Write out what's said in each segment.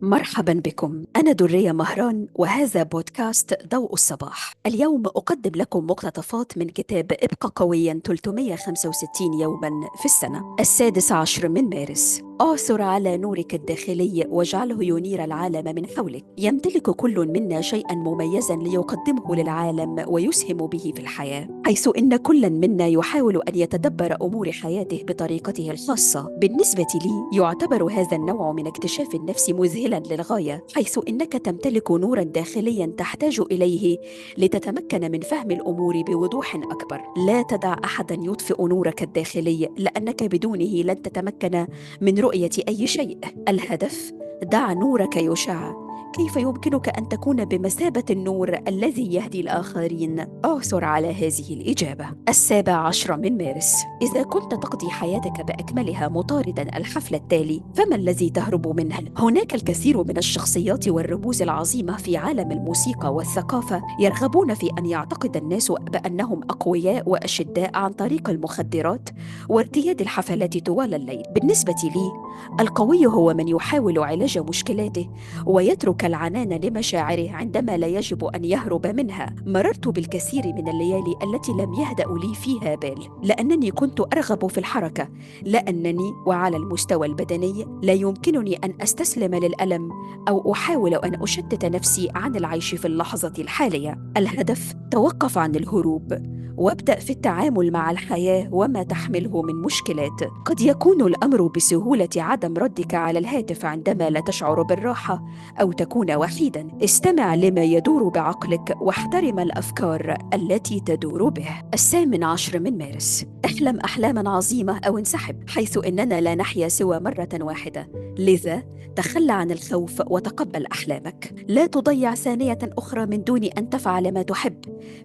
مرحبا بكم. أنا درية مهران وهذا بودكاست ضوء الصباح. اليوم أقدم لكم مقتطفات من كتاب ابقى قويا 365 يوما في السنة. 16 من مارس. اعثر على نورك الداخلي واجعله ينير العالم من حولك. يمتلك كل منا شيئا مميزا ليقدمه للعالم ويسهم به في الحياة، حيث إن كل منا يحاول أن يتدبر أمور حياته بطريقته الخاصة. بالنسبة لي يعتبر هذا النوع من اكتشاف النفس مذهلا للغاية، حيث إنك تمتلك نورا داخليا تحتاج إليه لتتمكن من فهم الأمور بوضوح أكبر. لا تدع أحدا يطفئ نورك الداخلي، لأنك بدونه لن تتمكن من رؤية أي شيء. الهدف: دع نورك يشع. كيف يمكنك أن تكون بمثابة النور الذي يهدي الآخرين؟ أعثر على هذه الإجابة. 17 من مارس. إذا كنت تقضي حياتك بأكملها مطاردا الحفل التالي، فما الذي تهرب منه؟ هناك الكثير من الشخصيات والرموز العظيمة في عالم الموسيقى والثقافة يرغبون في أن يعتقد الناس بأنهم أقوياء وأشداء عن طريق المخدرات وارتياد الحفلات طوال الليل. بالنسبة لي، القوي هو من يحاول علاج مشكلاته ويترك العنان لمشاعره عندما لا يجب أن يهرب منها. مررت بالكثير من الليالي التي لم يهدأ لي فيها بال، لأنني كنت أرغب في الحركة، لأنني وعلى المستوى البدني لا يمكنني أن أستسلم للألم أو أحاول أن أشتت نفسي عن العيش في اللحظة الحالية. الهدف: توقف عن الهروب وابدأ في التعامل مع الحياة وما تحمله من مشكلات. قد يكون الأمر بسهولة عدم ردك على الهاتف عندما لا تشعر بالراحة أو تكون وحيدا. استمع لما يدور بعقلك واحترم الأفكار التي تدور به. 18 من مارس. احلم أحلاما عظيمة أو انسحب، حيث إننا لا نحيا سوى مرة واحدة. لذا تخلى عن الخوف وتقبل أحلامك. لا تضيع ثانية أخرى من دون أن تفعل ما تحب،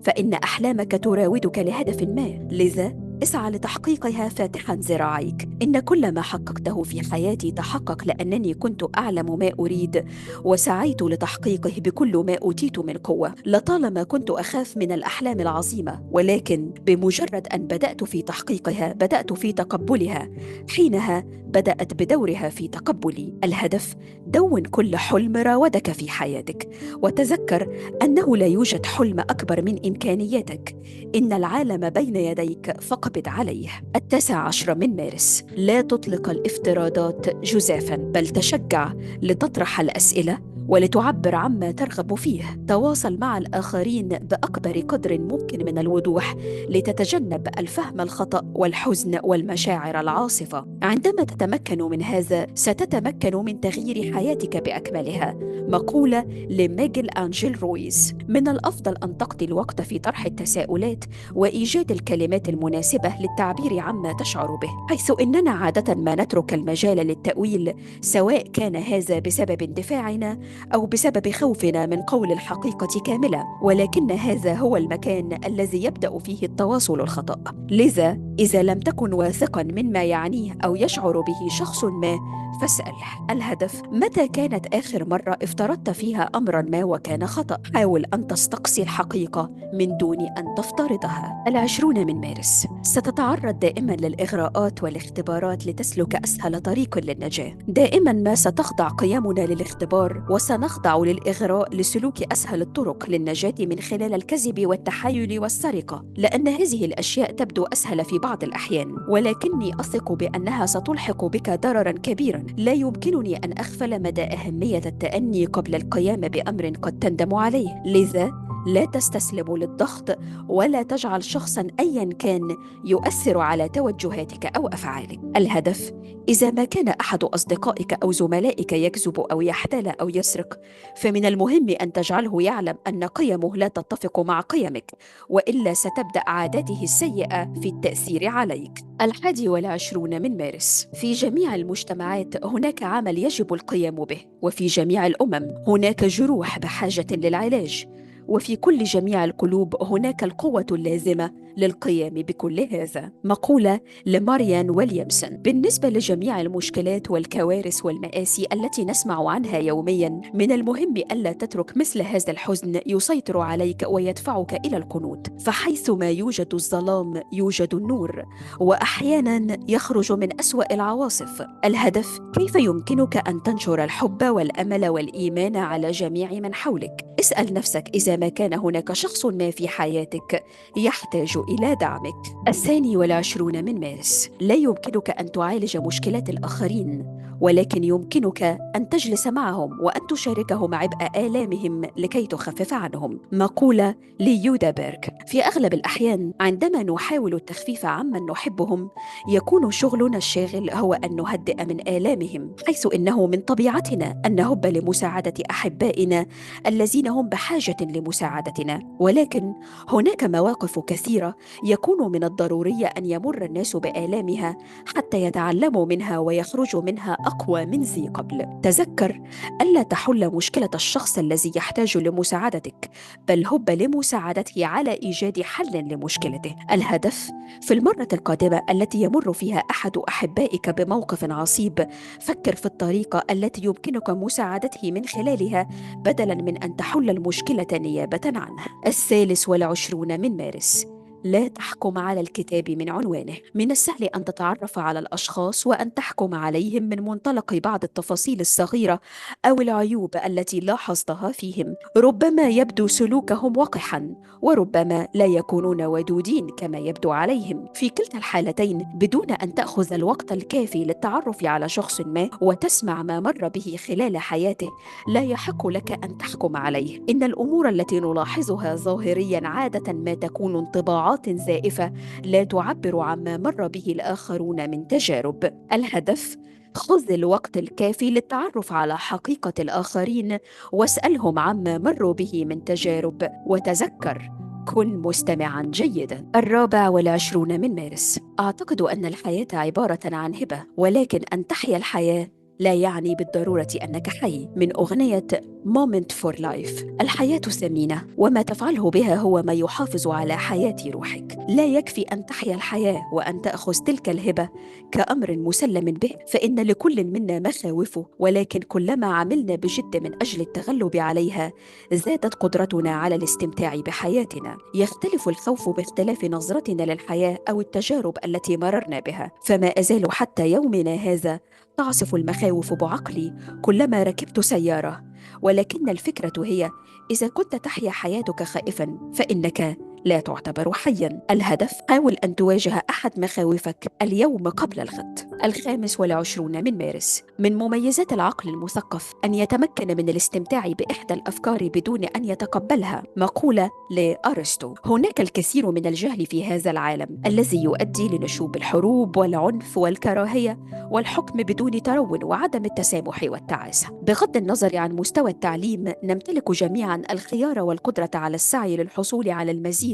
فإن أحلامك تراودك لهدف ما. لذا اسعى لتحقيقها فاتحا ذراعيك. إن كل ما حققته في حياتي تحقق لأنني كنت أعلم ما أريد وسعيت لتحقيقه بكل ما أوتيت من قوة. لطالما كنت أخاف من الأحلام العظيمة، ولكن بمجرد أن بدأت في تحقيقها بدأت في تقبلها. حينها بدأت بدورها في تقبلي. الهدف: دون كل حلم راودك في حياتك، وتذكر أنه لا يوجد حلم أكبر من إمكانياتك. إن العالم بين يديك فاقبض عليه. 19 من مارس. لا تطلق الافتراضات جزافا، بل تشجع لتطرح الأسئلة ولتعبر عما ترغب فيه. تواصل مع الآخرين بأكبر قدر ممكن من الوضوح لتتجنب الفهم الخطأ والحزن والمشاعر العاصفة. عندما تتمكن من هذا ستتمكن من تغيير حياتك بأكملها. مقولة لميغيل أنجيل رويز: من الأفضل أن تقضي الوقت في طرح التساؤلات وإيجاد الكلمات المناسبة للتعبير عما تشعر به، حيث إننا عادة ما نترك المجال للتأويل، سواء كان هذا بسبب اندفاعنا أو بسبب خوفنا من قول الحقيقة كاملة. ولكن هذا هو المكان الذي يبدأ فيه التواصل الخطأ. لذا إذا لم تكن واثقا مما يعنيه أو يشعر به شخص ما، فاسأل. الهدف: متى كانت آخر مرة افترضت فيها أمرا ما وكان خطأ؟ حاول أن تستقصي الحقيقة من دون أن تفترضها. 20 من مارس. ستتعرض دائما للإغراءات والاختبارات لتسلك أسهل طريق للنجاة. دائما ما ستخضع قيمنا للاختبار، وسنخضع للإغراء لسلوك أسهل الطرق للنجاة من خلال الكذب والتحايل والسرقة، لأن هذه الأشياء تبدو أسهل في بعض الأحيان، ولكني أثق بأنها ستلحق بك ضررا كبيرا. لا يمكنني أن أغفل مدى أهمية التأني قبل القيام بأمر قد تندم عليه. لذا لا تستسلم للضغط، ولا تجعل شخصا أيا كان يؤثر على توجهاتك أو أفعالك. الهدف: إذا ما كان أحد أصدقائك أو زملائك يكذب أو يحتال أو يسرق، فمن المهم أن تجعله يعلم أن قيمه لا تتفق مع قيمك، وإلا ستبدأ عاداته السيئة في التأثير عليك. 21 من مارس. في جميع المجتمعات هناك عمل يجب القيام به، وفي جميع الأمم هناك جروح بحاجة للعلاج، وفي كل جميع القلوب هناك القوة اللازمة للقيام بكل هذا. مقولة لماريان ويليامسون: بالنسبة لجميع المشكلات والكوارث والمآسي التي نسمع عنها يوميا، من المهم ألا تترك مثل هذا الحزن يسيطر عليك ويدفعك إلى القنوط، فحيثما يوجد الظلام يوجد النور، وأحيانا يخرج من أسوأ العواصف. الهدف: كيف يمكنك أن تنشر الحب والأمل والإيمان على جميع من حولك؟ اسأل نفسك إذا ما كان هناك شخص ما في حياتك يحتاج إلى دعمك. 22 من مارس: لا يمكنك أن تعالج مشكلات الآخرين، ولكن يمكنك أن تجلس معهم وأن تشاركهم عبء آلامهم لكي تخفف عنهم. مقولة ليودا بيرغ: في أغلب الأحيان عندما نحاول التخفيف عمن نحبهم، يكون شغلنا الشاغل هو أن نهدئ من آلامهم، حيث إنه من طبيعتنا أن نهب لمساعدة أحبائنا الذين هم بحاجة لمساعدتنا. ولكن هناك مواقف كثيرة يكون من الضروري أن يمر الناس بآلامها حتى يتعلموا منها ويخرجوا منها أقوى من ذي قبل. تذكر ألا تحل مشكلة الشخص الذي يحتاج لمساعدتك، بل هب لمساعدته على إيجاد حل لمشكلته. الهدف: في المرة القادمة التي يمر فيها أحد أحبائك بموقف عصيب، فكر في الطريقة التي يمكنك مساعدته من خلالها، بدلاً من أن تحل المشكلة نيابة عنها. 23 من مارس: لا تحكم على الكتاب من عنوانه. من السهل أن تتعرف على الأشخاص وأن تحكم عليهم من منطلق بعض التفاصيل الصغيرة أو العيوب التي لاحظتها فيهم. ربما يبدو سلوكهم وقحا، وربما لا يكونون ودودين كما يبدو عليهم. في كلتا الحالتين، بدون أن تأخذ الوقت الكافي للتعرف على شخص ما وتسمع ما مر به خلال حياته، لا يحق لك أن تحكم عليه. إن الأمور التي نلاحظها ظاهريا عادة ما تكون انطباعات زائفة لا تعبر عما مر به الآخرون من تجارب. الهدف: خذ الوقت الكافي للتعرف على حقيقة الآخرين واسألهم عما مروا به من تجارب، وتذكر: كن مستمعا جيدا. 24 من مارس: أعتقد أن الحياة عبارة عن هبة، ولكن أن تحيا الحياة لا يعني بالضرورة أنك حي. من أغنية Moment for Life: الحياة ثمينة، وما تفعله بها هو ما يحافظ على حياة روحك. لا يكفي أن تحيا الحياة وأن تأخذ تلك الهبة كأمر مسلم به، فإن لكل منا مخاوفه، ولكن كلما عملنا بجد من أجل التغلب عليها، زادت قدرتنا على الاستمتاع بحياتنا. يختلف الخوف باختلاف نظرتنا للحياة أو التجارب التي مررنا بها، فما أزال حتى يومنا هذا تعصف المخاوف بعقلي كلما ركبت سيارة. ولكن الفكرة هي: إذا كنت تحيا حياتك خائفا، فإنك لا تعتبر حيا. الهدف: حاول أن تواجه أحد مخاوفك اليوم قبل الغد. 25 من مارس: من مميزات العقل المثقف أن يتمكن من الاستمتاع بإحدى الأفكار بدون أن يتقبلها. مقولة لأرسطو: هناك الكثير من الجهل في هذا العالم الذي يؤدي لنشوب الحروب والعنف والكراهية والحكم بدون ترون وعدم التسامح والتعاسة. بغض النظر عن مستوى التعليم، نمتلك جميعا الخيار والقدرة على السعي للحصول على المزيد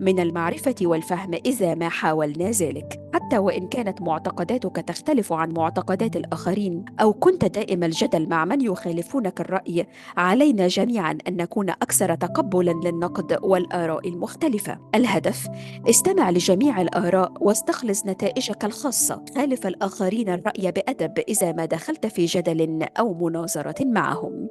من المعرفة والفهم إذا ما حاولنا ذلك. حتى وإن كانت معتقداتك تختلف عن معتقدات الآخرين، أو كنت دائم الجدل مع من يخالفونك الرأي، علينا جميعا أن نكون أكثر تقبلا للنقد والآراء المختلفة. الهدف: استمع لجميع الآراء واستخلص نتائجك الخاصة. خالف الآخرين الرأي بأدب إذا ما دخلت في جدل أو مناظرة معهم.